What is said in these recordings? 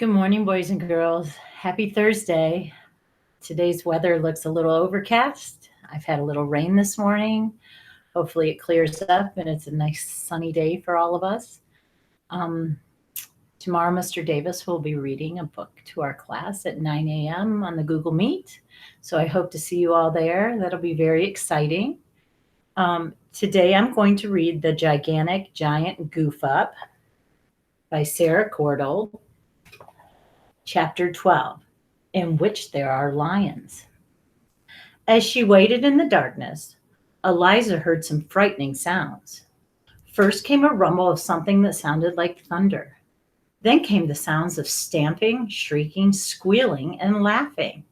Good morning, boys and girls. Happy Thursday. Today's weather looks a little overcast. I've had a little rain this morning. Hopefully, it clears up and it's a nice sunny day for all of us. Um, Tomorrow, Mr. Davis will be reading a book to our class at 9 a.m. on the Google Meet. So I hope to see you all there. That'll be very exciting. Today, I'm going to read The Gigantic Giant Goof-up by Sarah Courtauld. Chapter 12, in which there are lions. As she waited in the darkness, Eliza heard some frightening sounds. First came a rumble of something that sounded like thunder. Then came the sounds of stamping, shrieking, squealing, and laughing.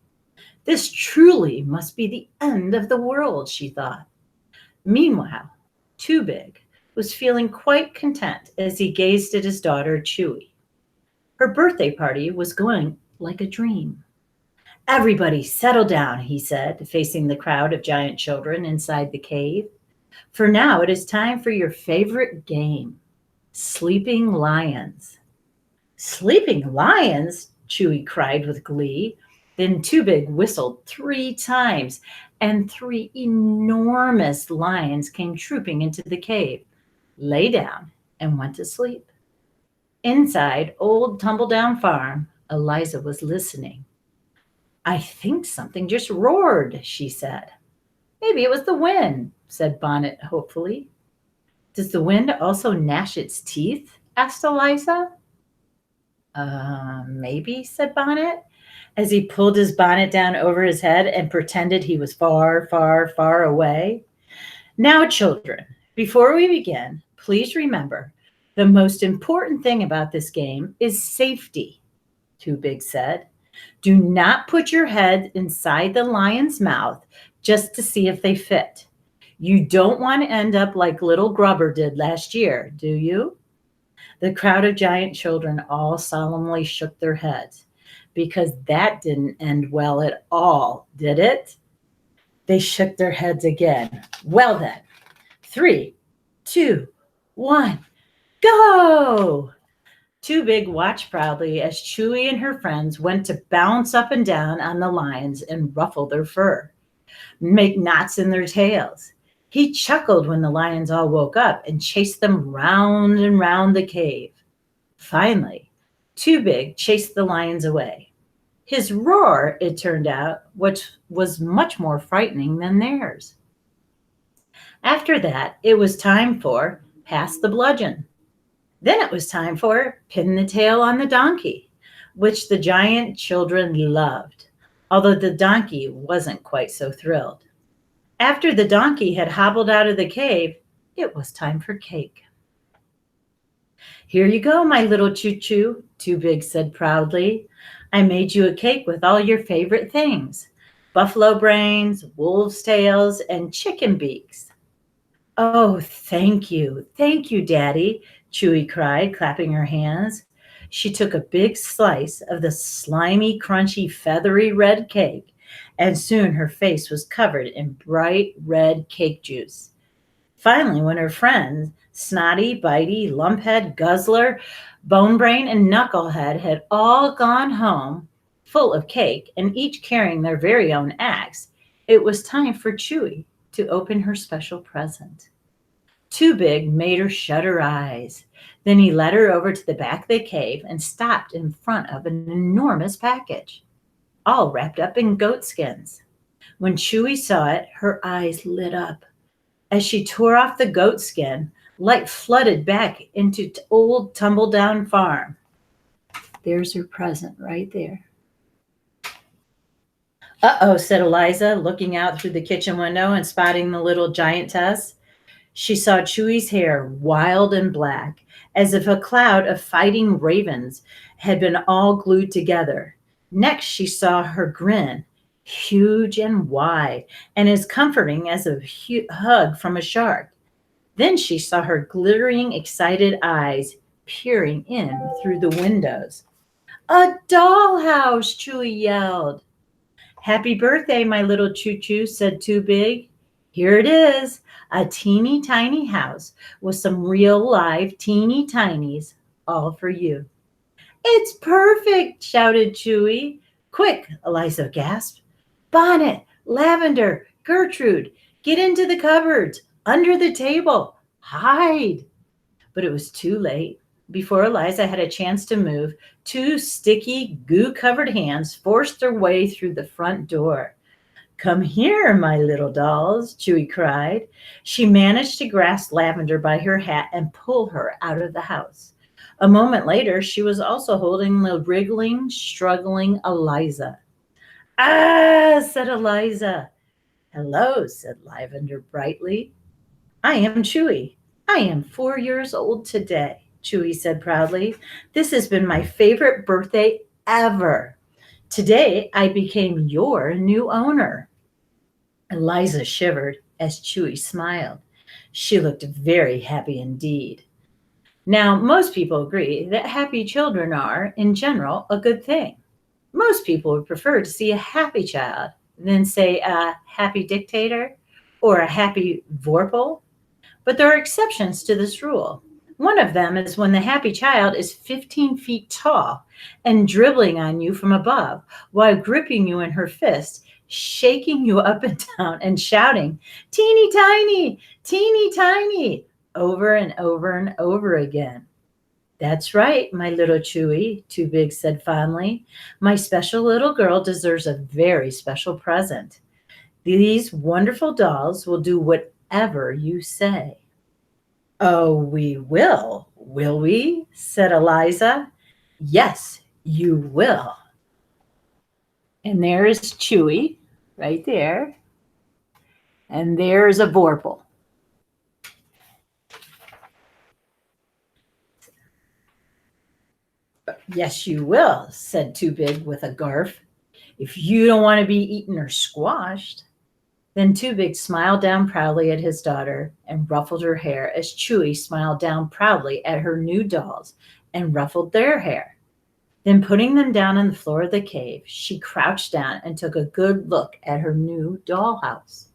This truly must be the end of the world, she thought. Meanwhile, Too Big was feeling quite content as he gazed at his daughter, Chewy. Her birthday party was going like a dream. Everybody settle down, he said, facing the crowd of giant children inside the cave. For now it is time for your favorite game, Sleeping Lions. Sleeping Lions? Chewy cried with glee. Then Too Big whistled 3 times, and 3 enormous lions came trooping into the cave, lay down, and went to sleep. Inside Old Tumbledown Farm, Eliza was listening. I think something just roared, she said. Maybe it was the wind, said Bonnet hopefully. Does the wind also gnash its teeth? Asked Eliza. Maybe, said Bonnet, as he pulled his bonnet down over his head and pretended he was far, far, far away. Now, children, before we begin, please remember the most important thing about this game is safety, Too Big said. Do not put your head inside the lion's mouth just to see if they fit. You don't want to end up like little Grubber did last year, do you? The crowd of giant children all solemnly shook their heads because that didn't end well at all, did it? They shook their heads again. Well then, 3, 2, 1, go! Too Big watched proudly as Chewy and her friends went to bounce up and down on the lions and ruffle their fur, make knots in their tails. He chuckled when the lions all woke up and chased them round and round the cave. Finally, Too Big chased the lions away. His roar, it turned out, which was much more frightening than theirs. After that, it was time for Pass the Bludgeon. Then it was time for Pin the Tail on the Donkey, which the giant children loved, although the donkey wasn't quite so thrilled. After the donkey had hobbled out of the cave, it was time for cake. Here you go, my little choo-choo, Too Big said proudly. I made you a cake with all your favorite things, buffalo brains, wolf's tails, and chicken beaks. Oh, thank you, Daddy, Chewy cried, clapping her hands. She took a big slice of the slimy, crunchy, feathery red cake, and soon her face was covered in bright red cake juice. Finally, when her friends, Snotty, Bitey, Lumphead, Guzzler, Bonebrain, and Knucklehead had all gone home, full of cake and each carrying their very own axe, it was time for Chewy to open her special present. Too Big made her shut her eyes. Then he led her over to the back of the cave and stopped in front of an enormous package, all wrapped up in goat skins. When Chewy saw it, her eyes lit up. As she tore off the goat skin, light flooded back into Old Tumbledown Farm. There's her present right there. Uh-oh, said Eliza, looking out through the kitchen window and spotting the little giantess. She saw Chewy's hair wild and black, as if a cloud of fighting ravens had been all glued together. Next, she saw her grin, huge and wide, and as comforting as a hug from a shark. Then she saw her glittering, excited eyes peering in through the windows. A dollhouse, Chewy yelled. Happy birthday, my little choo-choo, said Too Big. Here it is, a teeny tiny house with some real live teeny tinies, all for you. It's perfect, shouted Chewy. Quick, Eliza gasped. Bonnet, Lavender, Gertrude, get into the cupboards, under the table, hide. But it was too late. Before Eliza had a chance to move, two sticky, goo covered hands forced their way through the front door. Come here, my little dolls, Chewy cried. She managed to grasp Lavender by her hat and pull her out of the house. A moment later, she was also holding the wriggling, struggling Eliza. Ah, said Eliza. Hello, said Lavender brightly. I am Chewy. I am 4 years old today, Chewy said proudly. This has been my favorite birthday ever. Today, I became your new owner. Eliza shivered as Chewy smiled. She looked very happy indeed. Now, most people agree that happy children are, in general, a good thing. Most people would prefer to see a happy child than, say, a happy dictator or a happy vorpal. But there are exceptions to this rule. One of them is when the happy child is 15 feet tall and dribbling on you from above while gripping you in her fist, shaking you up and down and shouting, teeny tiny, over and over and over again. That's right, my little Chewy, Too Big said fondly. My special little girl deserves a very special present. These wonderful dolls will do whatever you say. Oh, we will we? Said Eliza. Yes, you will. And there is Chewy right there. And there's a vorpal. Yes, you will, said Too Big with a garf. If you don't want to be eaten or squashed. Then Too Big smiled down proudly at his daughter and ruffled her hair as Chewy smiled down proudly at her new dolls and ruffled their hair. Then putting them down on the floor of the cave, she crouched down and took a good look at her new dollhouse.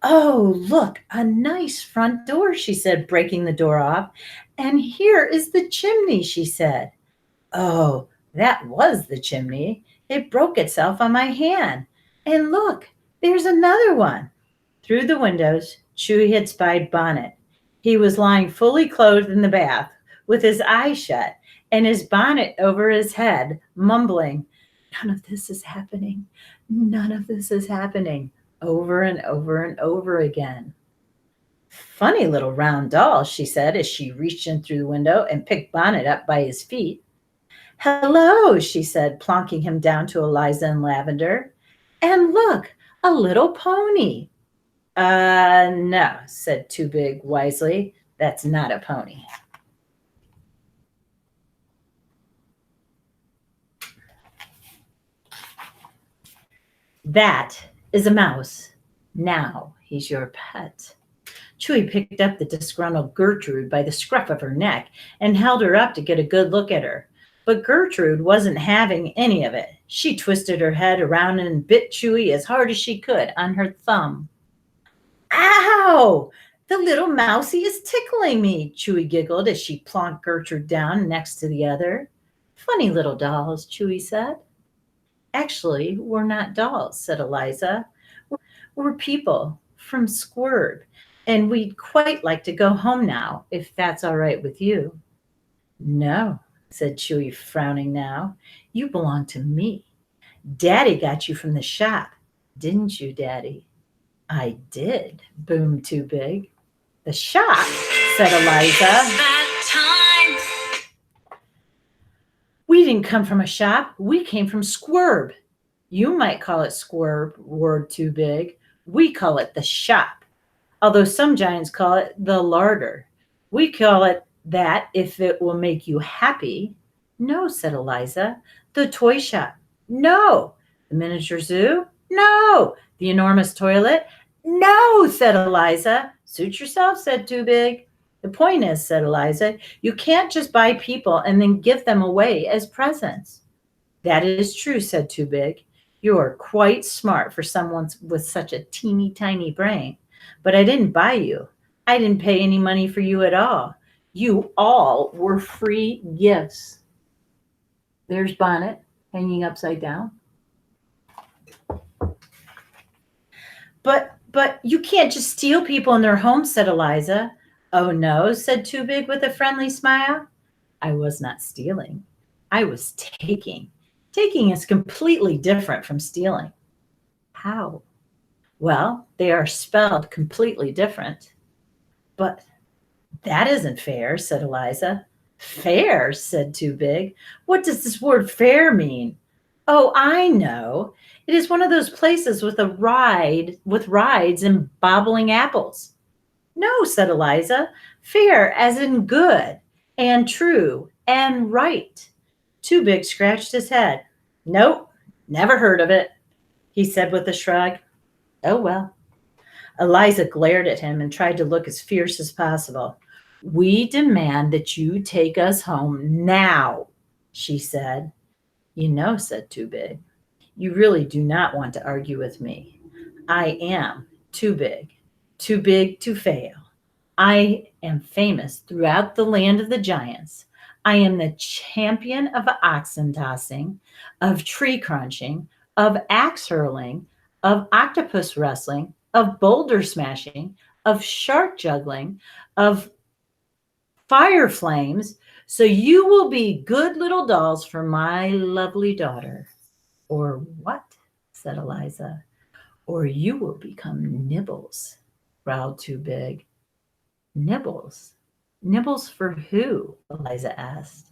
Oh, look, a nice front door, she said, breaking the door off. And here is the chimney, she said. Oh, that was the chimney. It broke itself on my hand. And look, there's another one. Through the windows, Chewy had spied Bonnet. He was lying fully clothed in the bath, with his eyes shut and his bonnet over his head, mumbling, None of this is happening. None of this is happening, over and over and over again. Funny little round doll, she said as she reached in through the window and picked Bonnet up by his feet. Hello, she said, plonking him down to Eliza and Lavender. And look, a little pony. No, said Too Big wisely. That's not a pony. That is a mouse. Now he's your pet. Chewy picked up the disgruntled Gertrude by the scruff of her neck and held her up to get a good look at her. But Gertrude wasn't having any of it. She twisted her head around and bit Chewy as hard as she could on her thumb. Ow! The little mousie is tickling me, Chewy giggled as she plonked Gertrude down next to the other. Funny little dolls, Chewy said. Actually, we're not dolls, said Eliza. We're people from Squirb, and we'd quite like to go home now, if that's all right with you. No, said Chewy, frowning now. You belong to me. Daddy got you from the shop, didn't you, Daddy? I did, boomed Too Big. The shop, said Eliza. We didn't come from a shop. We came from Squirb. You might call it Squirb, roared Too Big. We call it the shop, although some giants call it the larder. We call it that if it will make you happy. No, said Eliza. The toy shop. No. The miniature zoo. No. The enormous toilet. No, said Eliza. Suit yourself, said Too Big. The point is, said Eliza, you can't just buy people and then give them away as presents. That is true, said Too Big. You are quite smart for someone with such a teeny tiny brain. But I didn't buy you. I didn't pay any money for you at all. You all were free gifts. There's Bonnet hanging upside down. But you can't just steal people in their homes, said Eliza. Oh no, said Too Big with a friendly smile. I was not stealing. I was taking. Taking is completely different from stealing. How? Well, they are spelled completely different. But that isn't fair, said Eliza. Fair, said Too Big. What does this word fair mean? Oh, I know. It is one of those places with a ride with rides and bobbling apples. No, said Eliza. Fair as in good and true and right. Too Big scratched his head. Nope, never heard of it, he said with a shrug. Oh well. Eliza glared at him and tried to look as fierce as possible. We demand that you take us home now, she said. You know, said Too Big, you really do not want to argue with me. I am too big to fail. I am famous throughout the land of the giants. I am the champion of oxen tossing, of tree crunching, of axe hurling, of octopus wrestling, of boulder smashing, of shark juggling, of fire flames. So you will be good little dolls for my lovely daughter. Or what? Said Eliza. Or you will become nibbles, growled Too Big. Nibbles? Nibbles for who? Eliza asked.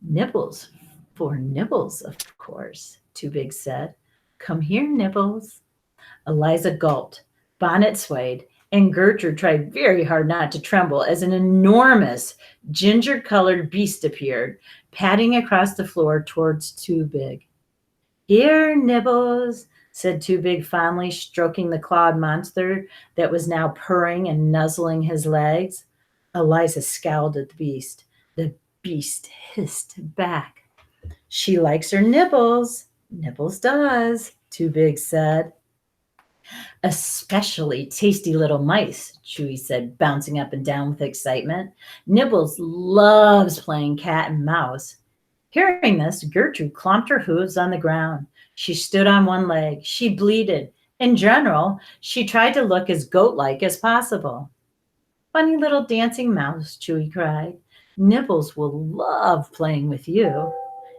Nibbles for Nibbles, of course, Too Big said. Come here, Nibbles. Eliza gulped. Bonnet swayed, and Gertrude tried very hard not to tremble as an enormous ginger-colored beast appeared, padding across the floor towards Too Big. Here, Nibbles, said Too Big fondly, stroking the clawed monster that was now purring and nuzzling his legs. Eliza scowled at the beast. The beast hissed back. She likes her nibbles. Nibbles does, Too Big said. Especially tasty little mice, Chewy said, bouncing up and down with excitement. Nibbles loves playing cat and mouse. Hearing this, Gertrude clomped her hooves on the ground. She stood on one leg. She bleated. In general, she tried to look as goat-like as possible. Funny little dancing mouse, Chewy cried. Nibbles will love playing with you.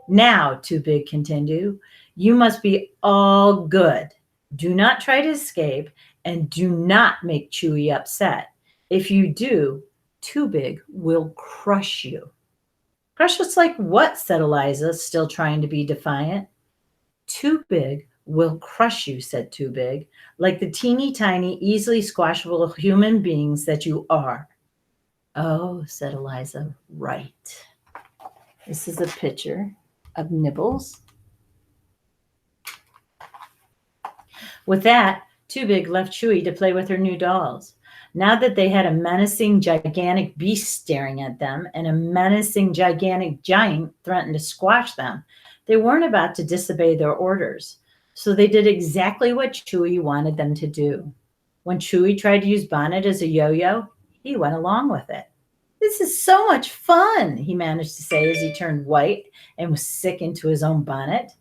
Now, Too Big continued, you must be all good. Do not try to escape, and do not make Chewy upset. If you do, Too Big will crush you. Crush us like what? Said Eliza, still trying to be defiant. Too Big will crush you, said Too Big, like the teeny tiny, easily squashable human beings that you are. Oh, said Eliza, right. This is a picture of Nibbles. With that, Too Big left Chewy to play with her new dolls. Now that they had a menacing, gigantic beast staring at them and a menacing, gigantic giant threatened to squash them, they weren't about to disobey their orders. So they did exactly what Chewy wanted them to do. When Chewy tried to use Bonnet as a yo-yo, he went along with it. This is so much fun, he managed to say as he turned white and was sick into his own bonnet.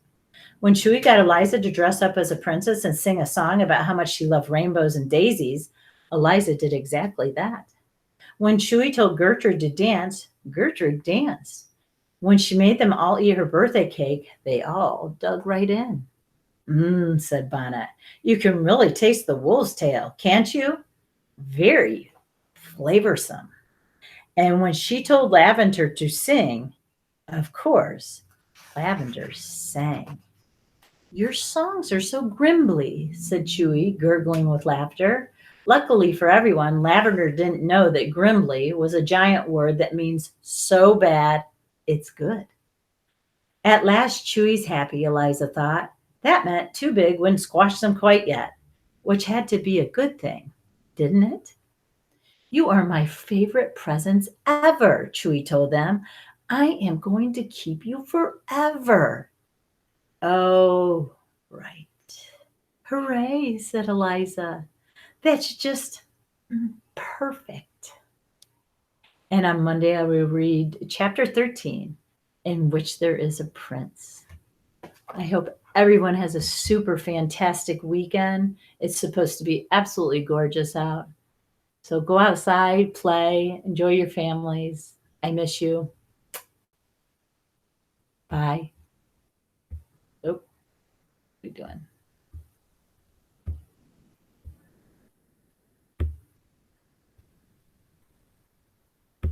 When Chewy got Eliza to dress up as a princess and sing a song about how much she loved rainbows and daisies, Eliza did exactly that. When Chewy told Gertrude to dance, Gertrude danced. When she made them all eat her birthday cake, they all dug right in. Said Bonnet. You can really taste the wolf's tail, can't you? Very flavorsome. And when she told Lavender to sing, of course, Lavender sang. Your songs are so grimbly, said Chewy, gurgling with laughter. Luckily for everyone, Lavender didn't know that grimbly was a giant word that means so bad it's good. At last, Chewy's happy, Eliza thought. That meant Too Big wouldn't squash them quite yet, which had to be a good thing, didn't it? You are my favorite presents ever, Chewy told them. I am going to keep you forever. Oh, right. Hooray, said Eliza. That's just perfect. And on Monday, I will read chapter 13, in which there is a prince. I hope everyone has a super fantastic weekend. It's supposed to be absolutely gorgeous out. So go outside, play, enjoy your families. I miss you. Bye. Oh, what are we doing?